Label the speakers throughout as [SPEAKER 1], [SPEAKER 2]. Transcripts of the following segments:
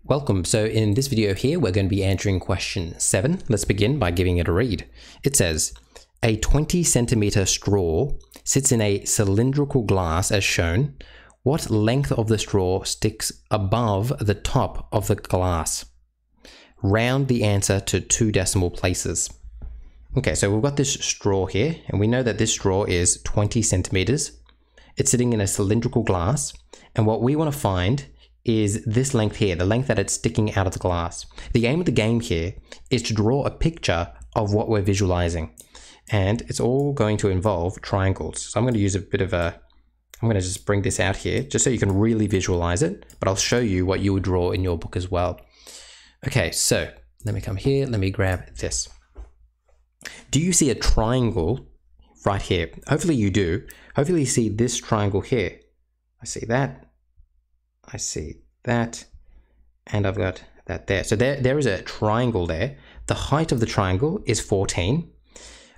[SPEAKER 1] Welcome. So in this video here, we're going to be answering question 7. Let's begin by giving it a read. It says, a 20 centimeter straw sits in a cylindrical glass as shown. What length of the straw sticks above the top of the glass? Round the answer to 2 decimal places. Okay, so we've got this straw here, and we know that this straw is 20 centimeters. It's sitting in a cylindrical glass, and what we want to find is this length here, the length that it's sticking out of the glass. The aim of the game here is to draw a picture of what we're visualizing, and it's all going to involve triangles. So I'm going to use a bit of a, I'm going to just bring this out here just so you can really visualize it, but I'll show you what you would draw in your book as well. Okay, so let me come here, let me grab this. Do you see a triangle right here? Hopefully you do. Hopefully you see this triangle here. I see that. I see that, and I've got that there. So there is a triangle there. The height of the triangle is 14.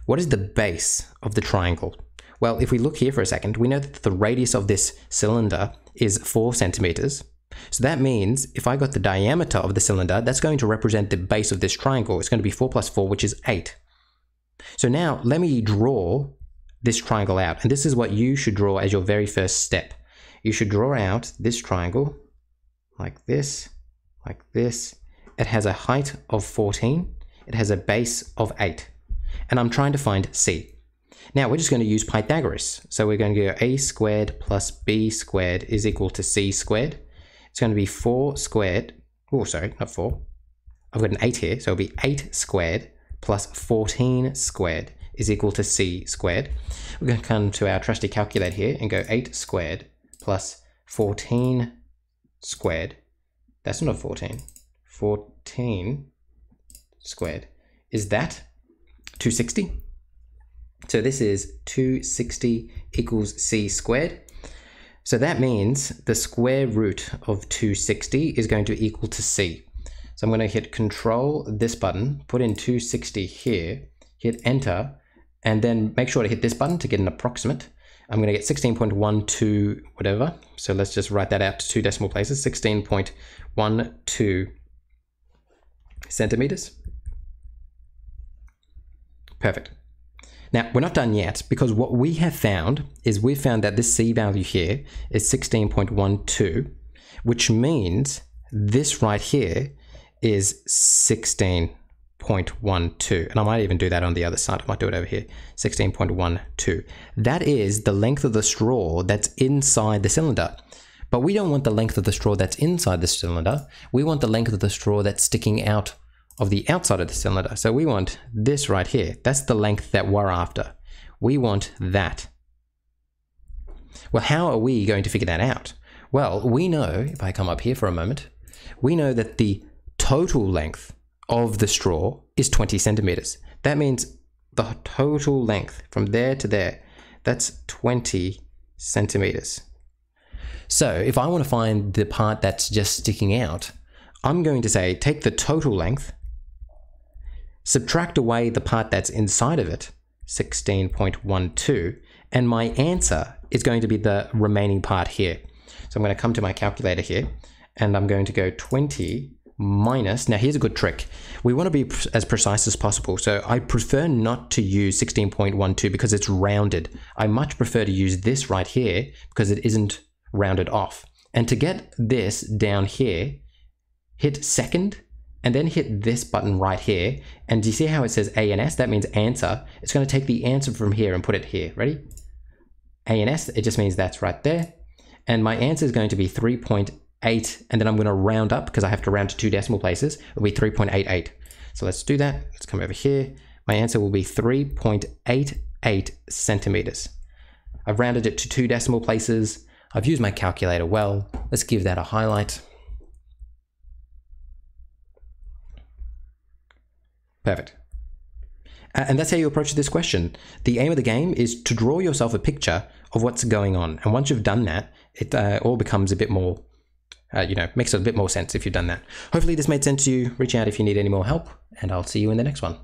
[SPEAKER 1] What is the base of the triangle? Well, if we look here for a second, we know that the radius of this cylinder is 4 centimeters. So that means if I got the diameter of the cylinder, that's going to represent the base of this triangle. It's going to be 4 plus 4, which is 8. So now let me draw this triangle out. And this is what you should draw as your very first step. You should draw out this triangle like this, like this. It has a height of 14. It has a base of 8. And I'm trying to find C. Now we're just going to use Pythagoras. So we're going to go a squared plus b squared is equal to c squared. It's going to be 4 squared. Oh, sorry, not 4. I've got an 8 here. So it'll be 8 squared plus 14 squared is equal to c squared. We're going to come to our trusty calculator here and go 8 squared plus 14 squared. That's not 14. 14 squared. Is that 260? So this is 260 equals c squared. So that means the square root of 260 is going to equal to c. So I'm going to hit Control this button, put in 260 here, hit Enter, and then make sure to hit this button to get an approximate. I'm going to get 16.12 whatever. So let's just write that out to 2 decimal places. 16.12 centimeters. Perfect. Now, we're not done yet, because what we have found is we've found that this C value here is 16.12, which means this right here is 16.12. And I might even do that on the other side. I might do it over here. 16.12. That is the length of the straw that's inside the cylinder. But we don't want the length of the straw that's inside the cylinder. We want the length of the straw that's sticking out of the outside of the cylinder. So we want this right here. That's the length that we're after. We want that. Well, how are we going to figure that out? Well, we know, if I come up here for a moment, we know that the total length of the straw is 20 centimeters. That means the total length from there to there, that's 20 centimeters. So if I want to find the part that's just sticking out, I'm going to say, take the total length, subtract away the part that's inside of it, 16.12, and my answer is going to be the remaining part here. So I'm going to come to my calculator here, and I'm going to go 20 minus, now here's a good trick. We want to be as precise as possible. So I prefer not to use 16.12 because it's rounded. I much prefer to use this right here because it isn't rounded off. And to get this down here, hit second and then hit this button right here. And do you see how it says A and S? That means answer. It's going to take the answer from here and put it here. Ready? A and S, it just means that's right there. And my answer is going to be 3.8, and then I'm going to round up because I have to round to 2 decimal places. It'll be 3.88. So let's do that. Let's come over here. My answer will be 3.88 centimeters. I've rounded it to 2 decimal places. I've used my calculator well. Let's give that a highlight. Perfect. And that's how you approach this question. The aim of the game is to draw yourself a picture of what's going on. And once you've done that, it all becomes a bit more, makes a bit more sense if you've done that. Hopefully this made sense to you. Reach out if you need any more help, and I'll see you in the next one.